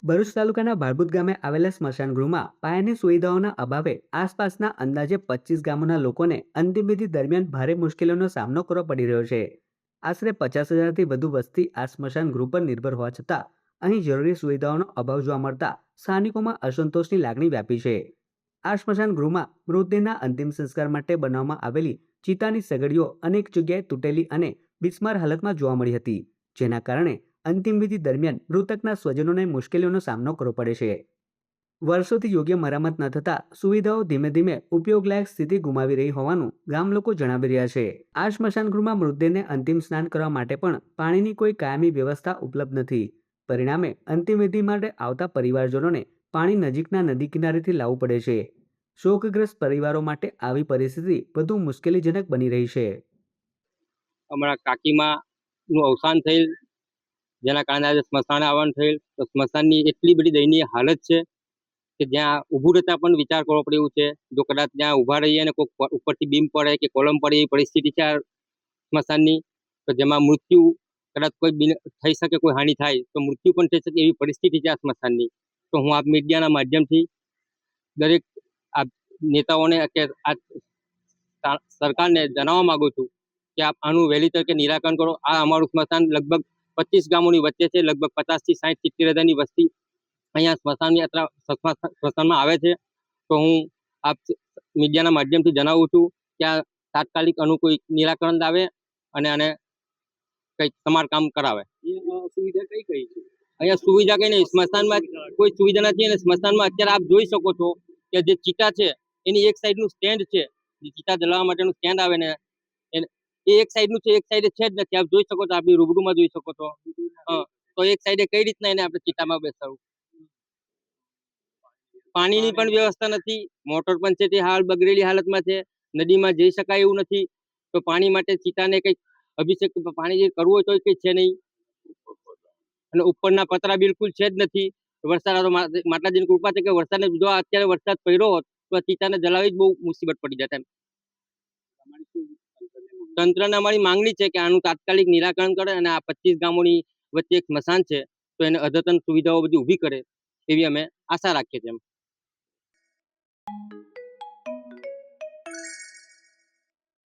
ભરૂચ તાલુકાના ભાડભૂત ગામે આવેલા સ્મશાન ગૃહમાં પાયાની સુવિધાઓના અભાવે આસપાસના અંદાજે 25 ગામોના લોકોને અંતિમ વિધિ દરમિયાન ભારે મુશ્કેલીઓનો સામનો કરવો પડી રહ્યો છે. આશરે 50,000થી વધુ વસ્તી આ સ્મશાન ગૃહ પર નિર્ભર હોવા છતાં અહીં જરૂરી સુવિધાઓનો અભાવ જોવા મળતા સ્થાનિકોમાં અસંતોષની લાગણી વ્યાપી છે. આ સ્મશાન ગૃહમાં મૃતદેહના અંતિમ સંસ્કાર માટે બનાવવામાં આવેલી ચિતાની સગડીઓ અનેક જગ્યાએ તૂટેલી અને બિસ્માર હાલતમાં જોવા મળી હતી, જેના કારણે અંતિમ વિધિ દરમિયાન મૃતકના સ્વજનોને મુશ્કેલીઓનો સામનો કરવો પડે છે. વર્ષોથી યોગ્ય મરામત ન થતા સુવિધાઓ ધીમે ધીમે ઉપયોગલાયક સ્થિતિ ગુમાવી રહી હોવાનું ગામ લોકો જણાવી રહ્યા છે. આ સ્મશાન ગૃહમાં મૃતદેહને અંતિમ સ્નાન કરવા માટે પણ પાણીની કોઈ કાયમી વ્યવસ્થા ઉપલબ્ધ નથી. પરિણામે અંતિમ વિધિ માટે આવતા પરિવારજનોને પાણી નજીકના નદી કિનારેથી લાવવું પડે છે. શોકગ્રસ્ત પરિવારો માટે આવી પરિસ્થિતિ વધુ મુશ્કેલીજનક બની રહી છે. અમારા કાકીમાં નું અવસાન થયેલ, જેના કારણે આજે સ્મશાને આવવાનું થયેલ. તો સ્મશાનની એટલી બધી દયનીય હાલત છે કે જ્યાં ઊભું રહેતા પણ વિચાર કરવો પડે એવું છે. જો કદાચ ત્યાં ઊભા રહીએ અને કોઈ ઉપરથી બીમ પડે કે કોલમ પડે એવી પરિસ્થિતિ છે આ સ્મશાનની, તો જેમાં મૃત્યુ કદાચ કોઈ થઈ શકે, કોઈ હાનિ થાય તો મૃત્યુ પણ થઈ શકે એવી પરિસ્થિતિ છે આ સ્મશાનની. તો હું આ મીડિયાના માધ્યમથી દરેક આ નેતાઓને કે આ સરકારને જણાવવા માંગુ છું કે આનું વહેલી તકે નિરાકરણ કરો. આ અમારું સ્મશાન લગભગ 25 ગામોની વચ્ચે છે. લગભગ 50 થી 60 70,000ની વસ્તી અહીંયા સ્મશાનમાં આવે છે. તો હું આપ મીડિયાના માધ્યમથી જણાવું છું કે આ તાત્કાલિક આનું કોઈ નિરાકરણ આવે અને આને કંઈક સમારકામ કરાવે. સુવિધા કઈ કઈ છે અહીંયા? સુવિધા કઈ નહીં, સ્મશાનમાં કોઈ સુવિધા નથી. અને સ્મશાનમાં અત્યારે આપ જોઈ શકો છો કે જે ચિતા છે એની એક સાઈડનું સ્ટેન્ડ છે, જે ચિતા જલાવવા માટેનું સ્ટેન્ડ આવે ને એ એક સાઈડનું છે, એક સાઈડે છે જ નથી. આપ જોઈ શકો છો, આપણી રૂબરૂમાં જોઈ શકો છો. તો એક સાઈડે કઈ રીતના એને આપણે ચિતામાં બેસાડવું? પાણીની પણ વ્યવસ્થા નથી. મોટર પણ છે તે હાલ બગડેલી હાલતમાં છે. નદીમાં જઈ શકાય એવું નથી. તો પાણી માટે ચિતાને કંઈક અભિષેક પાણી જે કરવું હોય તો કંઈ છે નહીં. અને ઉપરના પતરા બિલકુલ છે જ નથી. વરસાદ માતાજીની કૃપા છે કે વરસાદને જો અત્યારે વરસાદ પડ્યો હોત તો ચિતાને જલાવી જ બહુ મુસીબત પડી જાય. તંત્રને અમારી માંગણી છે કે આનું તાત્કાલિક નિરાકરણ કરે અને આ 25 ગામોની વચ્ચે એક સ્મશાન છે તો એને અદ્યતન સુવિધાઓ બધી ઊભી કરે એવી અમે આશા રાખીએ છીએ.